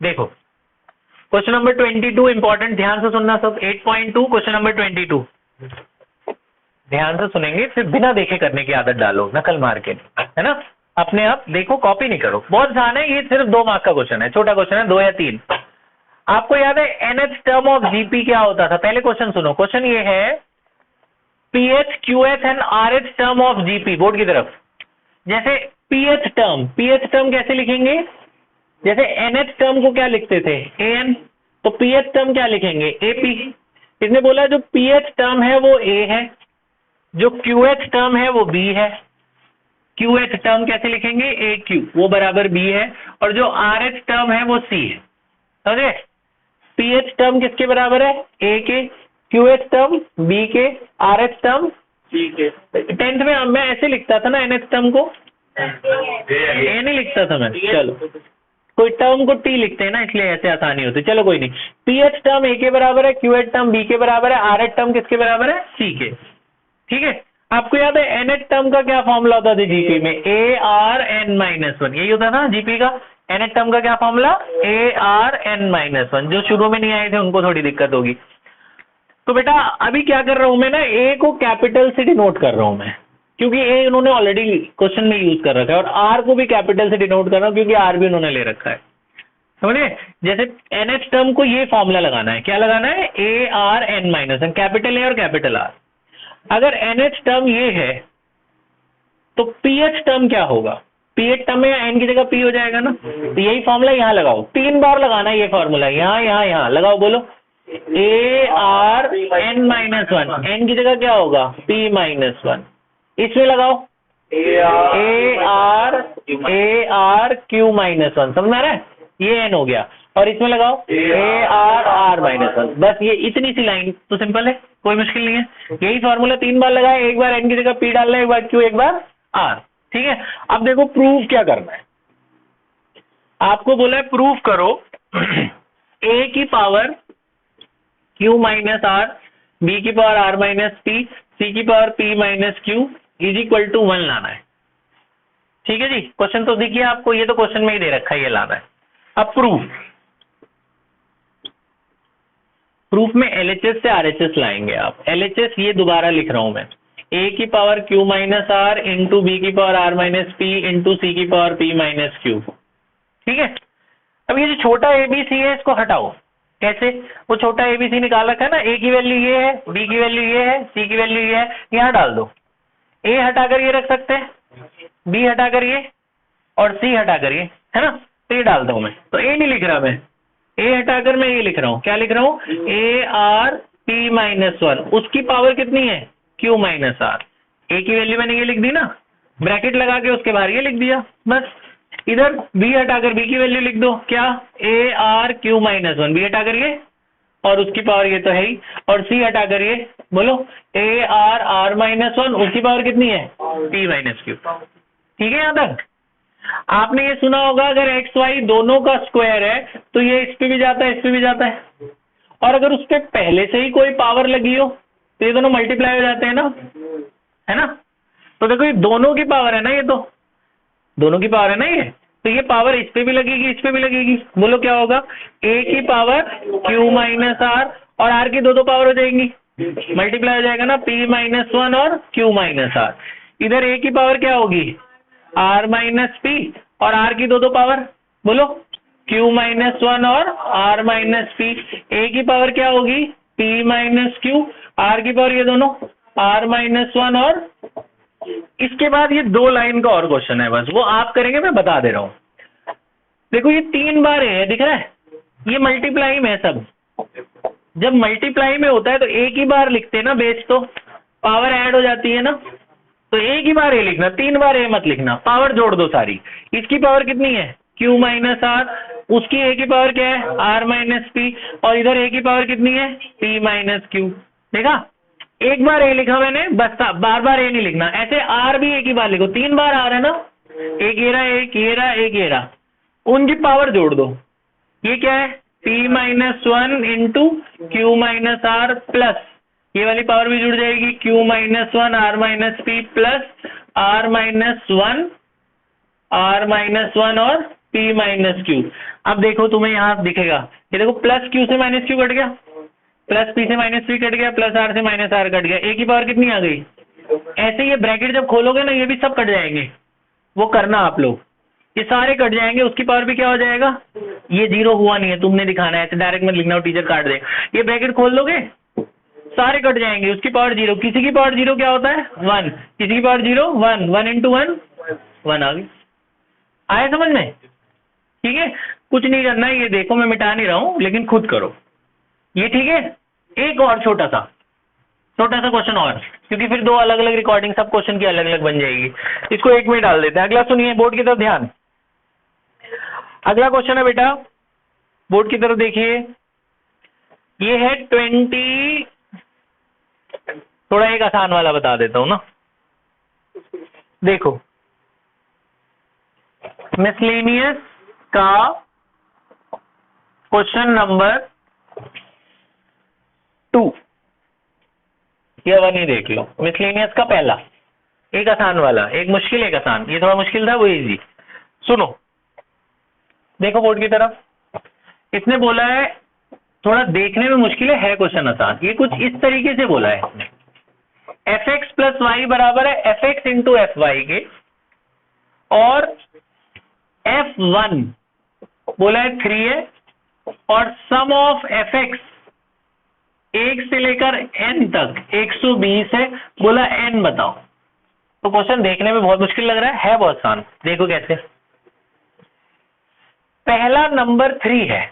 देखो question number 22 important, ध्यान से सुनना सब। 8.2 क्वेश्चन नंबर 22 ध्यान से सुनेंगे, फिर बिना देखे करने की आदत डालो, नकल मार के, है ना। अपने आप देखो, कॉपी नहीं करो। बहुत आसान है, ये सिर्फ 2 मार्क का क्वेश्चन है, छोटा क्वेश्चन है, 2 या 3। आपको याद है एनएच टर्म ऑफ जीपी क्या होता था? पहले क्वेश्चन सुनो। क्वेश्चन ये है pth qth and rth term of GP. Board की तरफ, जैसे पीएच टर्म कैसे लिखेंगे? जैसे एनएच टर्म को क्या लिखते थे? एन। तो पीएच टर्म क्या लिखेंगे? एपी। इसने बोला जो पीएच टर्म है वो ए है, जो क्यूएच टर्म है वो बी है। क्यूएच टर्म कैसे लिखेंगे? ए क्यू, वो बराबर बी है, और जो आरएच टर्म है वो सी है। समझे? पीएच टर्म किसके बराबर है? ए के, क्यूएच टर्म बी के, आरएच टर्म सी के। 10th में मैं ऐसे लिखता था ना एनएच टर्म को, ए नहीं लिखता था मैं। चलो कोई टर्म को टी लिखते हैं ना, इसलिए ऐसे आसानी होती है। चलो कोई नहीं। पीएच टर्म ए के बराबर है, क्यूएच टर्म बी के बराबर है, आरएच टर्म किसके बराबर है? सी के। ठीक है। आपको याद है एनएच टर्म का क्या फॉर्मूला होता था जीपी में? ए आर एन माइनस 1, यही होता था जीपी का। एनएच टर्म का क्या formula? A R N minus 1। जो शुरू में नहीं आए थे उनको थोड़ी दिक्कत होगी। तो बेटा अभी क्या कर रहा हूं मैं ना, ए को कैपिटल से डिनोट कर रहा हूं मैं, क्योंकि ए उन्होंने ऑलरेडी क्वेश्चन में यूज कर रखा है, और आर को भी कैपिटल से डिनोट कर रहा हूं क्योंकि आर भी उन्होंने ले रखा है। समझे? जैसे एनएच टर्म को ये फॉर्मूला लगाना है, क्या लगाना है? A R N minus 1, capital A और कैपिटल आर। अगर एनएच टर्म ये है तो पीएच टर्म क्या होगा? पीएच टर्म में एन की जगह पी हो जाएगा ना। तो यही फॉर्मूला यहां लगाओ, 3 बार लगाना है ये फॉर्मूला, यहां यहां यहां लगाओ। बोलो A R N minus 1, N की जगह क्या होगा? P minus 1। इसमें लगाओ ए आर क्यू माइनस 1। समझ आ रहा है? ये एन हो गया, और इसमें लगाओ ए आर माइनस 1। बस ये इतनी सी लाइन तो सिंपल है, कोई मुश्किल नहीं है। यही फॉर्मूला 3 बार लगाए, एक बार एन की जगह पी डालना है, एक बार क्यू, एक बार आर। ठीक है। अब देखो प्रूफ क्या करना है। आपको बोला है प्रूफ करो ए की power Q minus R, B की power R minus P, C की power P minus Q is equal to 1 लाना है। ठीक है जी। क्वेश्चन तो दिखिए आपको, ये तो क्वेश्चन में ही दे रखा है, ये लाना है। अब प्रूफ में एलएचएस से आरएचएस लाएंगे आप। एलएचएस ये दोबारा लिख रहा हूं मैं, ए की power Q minus R into B की power R minus P into C की पावर पी माइनस क्यू। ठीक है। अब ये जो छोटा एबीसी है इसको हटाओ। कैसे? वो छोटा एबीसी निकाल रखा है ना, ए की वैल्यू ये है, बी की वैल्यू ये है, सी की वैल्यू ये है, यहां डाल दो। ए हटाकर ये रख सकते हैं, बी हटाकर ये, और सी हटाकर ये, है ना। तो ये डालता हूं मैं, तो ए नहीं लिख रहा मैं, ए हटाकर मैं ये लिख रहा हूं। क्या लिख रहा हूं? ए आर पी माइनस 1, उसकी पावर कितनी है? Q minus are. ए की वैल्यू मैंने ये लिख दी ना, ब्रैकेट लगा के उसके बाहर ये लिख दिया बस। इधर बी हटाकर बी की वैल्यू लिख दो, क्या? A R Q minus 1, B हटाकर ये, और उसकी पावर ये तो है ही, और सी हटाकर ये, बोलो ए आर माइनस 1, उसकी पावर कितनी है? P minus Q. ठीक है। यहां तक आपने ये सुना होगा अगर एक्स वाई दोनों का स्क्वायर है तो ये इस पे भी जाता है, इस पे भी जाता है, और अगर उस पे पहले से ही कोई पावर लगी हो तो ये दोनों मल्टीप्लाई हो जाते हैं ना, है ना। तो देखो ये दोनों की पावर है ना, ये तो दोनों की पावर है ना, ये तो ये पावर इस पे भी लगेगी, इस पे भी लगेगी। बोलो क्या होगा? ए की पावर क्यू माइनस आर, और आर की दो पावर हो जाएंगी, मल्टीप्लाई हो जाएगा ना, पी माइनस 1 और क्यू माइनस आर। इधर ए की पावर क्या होगी? आर माइनस पी, और आर की दो पावर, बोलो क्यू माइनस 1 और आर माइनस पी। ए की पावर क्या होगी? पी माइनस क्यू, आर की पावर ये दोनों आर माइनस 1 और। इसके बाद ये 2 लाइन का और क्वेश्चन है, बस वो आप करेंगे, मैं बता दे रहा हूं। देखो ये 3 बार है, दिख रहा है? ये मल्टीप्लाई में है सब। जब मल्टीप्लाई में होता है तो एक ही बार लिखते हैं ना बेस, तो पावर ऐड हो जाती है ना, तो एक ही बार ए लिखना, 3 बार ए मत लिखना। पावर जोड़ दो सारी। इसकी पावर कितनी है? क्यू माइनस आर, उसकी ए की पावर क्या है? आर माइनस पी, और इधर ए की पावर कितनी है? P minus Q. देखा? एक बार ए लिखा मैंने, बस बार बार ए नहीं लिखना। ऐसे आर भी एक ही बार लिखो, 3 बार आ रहा है ना, एक ये रहा, एक ये रहा, एक ये रहा, उनकी पावर जोड़ दो। ये क्या है? P minus 1 into Q minus R, plus ये वाली पावर भी जुड़ जाएगी, Q minus 1 R minus P, plus R minus 1 और पी माइनस क्यू। अब देखो तुम्हें यहाँ दिखेगा, ये देखो प्लस क्यू से माइनस क्यू कट गया, प्लस पी से माइनस पी कट गया, प्लस आर से माइनस आर कट गया, ए की पावर कितनी आ गई। ऐसे ये ब्रैकेट जब खोलोगे ना ये भी सब कट जाएंगे, वो करना आप लोग, ये सारे कट जाएंगे, उसकी पावर भी क्या हो जाएगा, ये जीरो हुआ नहीं है, तुमने दिखाना है, ऐसे डायरेक्ट मत लिखना, टीचर काट दे। ये ब्रैकेट खोल दोगे सारे कट जाएंगे, उसकी पावर जीरो, किसी की पावर जीरो क्या होता है 1, किसी की पावर जीरो 1, 1 इंटू 1 1 आ गई। आया समझ में? ठीक है, कुछ नहीं करना है, ये देखो मैं मिटा नहीं रहा हूं लेकिन खुद करो ये, ठीक है। एक और छोटा सा क्वेश्चन और, क्योंकि फिर दो अलग अलग रिकॉर्डिंग सब क्वेश्चन की अलग अलग बन जाएगी, इसको एक में डाल देते हैं। अगला सुनिए, बोर्ड की तरफ ध्यान। अगला क्वेश्चन है बेटा, बोर्ड की तरफ देखिए, ये है 20, थोड़ा एक आसान वाला बता देता हूं ना, देखो मिसलेनियस का क्वेश्चन नंबर 2 या 1 ही देख लो। मिसलेनियस का पहला, एक आसान वाला, एक मुश्किल एक आसान, ये थोड़ा मुश्किल था वो इजी। सुनो, देखो बोर्ड की तरफ, इसने बोला है थोड़ा देखने में मुश्किल है क्वेश्चन आसान, ये कुछ इस तरीके से बोला है इसने, एफ एक्स प्लस वाई बराबर है F X into F Y के, और F1 बोला है 3 है, और सम ऑफ एफ एक्स 1 से लेकर n तक 120 है, बोला n बताओ। तो क्वेश्चन देखने में बहुत मुश्किल लग रहा है बहुत आसान, देखो कैसे। पहला नंबर 3 है,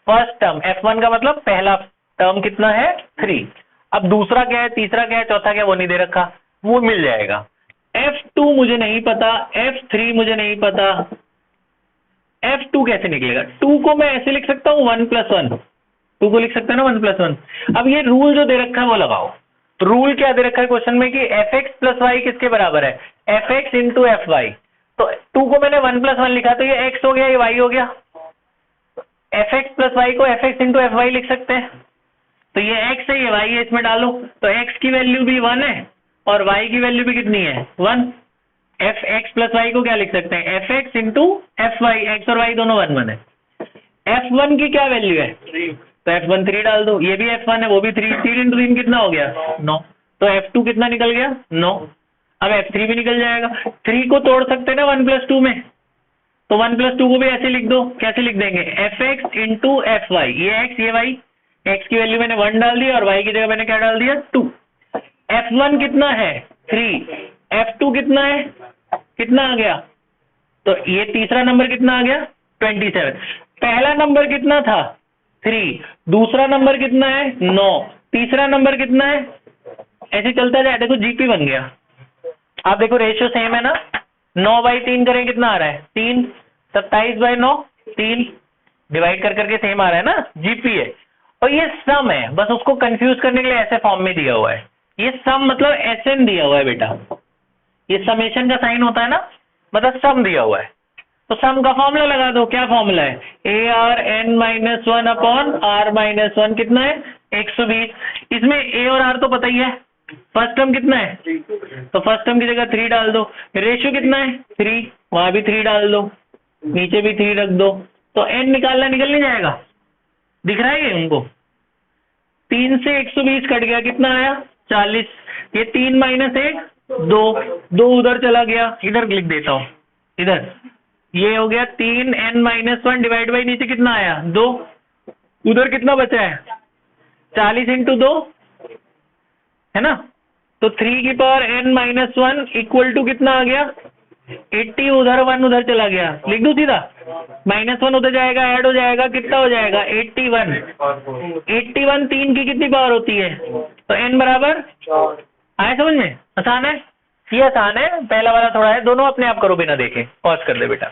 फर्स्ट टर्म F1 का मतलब पहला टर्म कितना है 3। अब दूसरा क्या है, तीसरा क्या है, चौथा क्या है, वो नहीं दे रखा, वो मिल जाएगा। F2 मुझे नहीं पता, F3 मुझे नहीं पता, F2 कैसे निकलेगा। 2 को मैं ऐसे लिख सकता हूं 1 + 1, 2 को लिख सकते हैं ना 1 + 1। अब ये रूल जो दे रखा है वो लगाओ, तो रूल क्या दे रखा है क्वेश्चन में कि एफ एक्स प्लस वाई किसके बराबर है, F X into F Y. तो 2 को मैंने 1 + 1 लिखा, तो ये x हो गया, ये y हो गया, एफ एक्स प्लस वाई को F X into F Y लिख सकते हैं। तो ये x है, ये y है, इसमें डालो, तो x की वैल्यू भी 1 है और y की वैल्यू भी कितनी है 1। एफ एक्स प्लस वाई को क्या लिख सकते हैं, F X into F Y, X और वाई दोनों 1 1 है। F1 की क्या वैल्यू है 3, तो F1 3 डाल दो, ये भी F1 है वो भी 3, 3 इंटू 3 कितना हो गया 9, तो F2 कितना निकल गया 9। अब F3 भी निकल जाएगा, 3 को तोड़ सकते हैं ना 1 + 2 में, तो 1 + 2 को भी ऐसे लिख दो, कैसे लिख देंगे, F X into F Y, ये x ये y, x की वैल्यू मैंने 1 डाल दी और y की जगह मैंने क्या डाल दिया 2। F1 कितना है 3, F2 कितना है, कितना आ गया, तो ये तीसरा नंबर कितना आ गया 27। पहला नंबर कितना था 3, दूसरा नंबर कितना है 9, तीसरा नंबर कितना है, ऐसे चलता जाए, देखो जीपी बन गया। आप देखो रेशियो सेम है ना, 9/3 करें कितना आ रहा है 3, 27/9 3, डिवाइड कर करके सेम आ रहा है ना, जीपी है। और ये सम है, बस उसको कंफ्यूज करने के लिए ऐसे फॉर्म में दिया हुआ है, ये सम मतलब SN दिया हुआ है बेटा, ये समेशन का साइन होता है ना, मतलब सम दिया हुआ है, तो सम का फॉर्मूला लगा दो। क्या फॉर्मूला है, ARn-1/r-1 कितना है 120। इसमें a और r तो पता ही है, फर्स्ट टर्म कितना है, तो फर्स्ट टर्म की जगह 3 डाल दो, रेशियो कितना है 3, वहां भी 3 डाल दो, नीचे भी 3 रख दो, तो n निकालना निकल नहीं जाएगा, दिख रहा है ये उनको। 3 से 120 कट गया, कितना आया 40, ये 3 - 1 2 उधर चला गया, इधर लिख देता हूं, इधर ये हो गया 3n-1 डिवाइड बाई नीचे कितना आया 2, उधर कितना बचा है 40 इंटू 2 है ना, तो 3 की पावर n-1 इक्वल टू कितना आ गया 80, उधर 1 उधर चला गया, लिख दूं सीधा, -1 उधर जाएगा, ऐड हो जाएगा, कितना हो जाएगा 81। 81 3 की कितनी पावर होती है, तो n बराबर, आए समझ में, आसान है, ये आसान है, पहला वाला थोड़ा है, दोनों अपने आप करो बिना देखे, पॉज कर दे बेटा।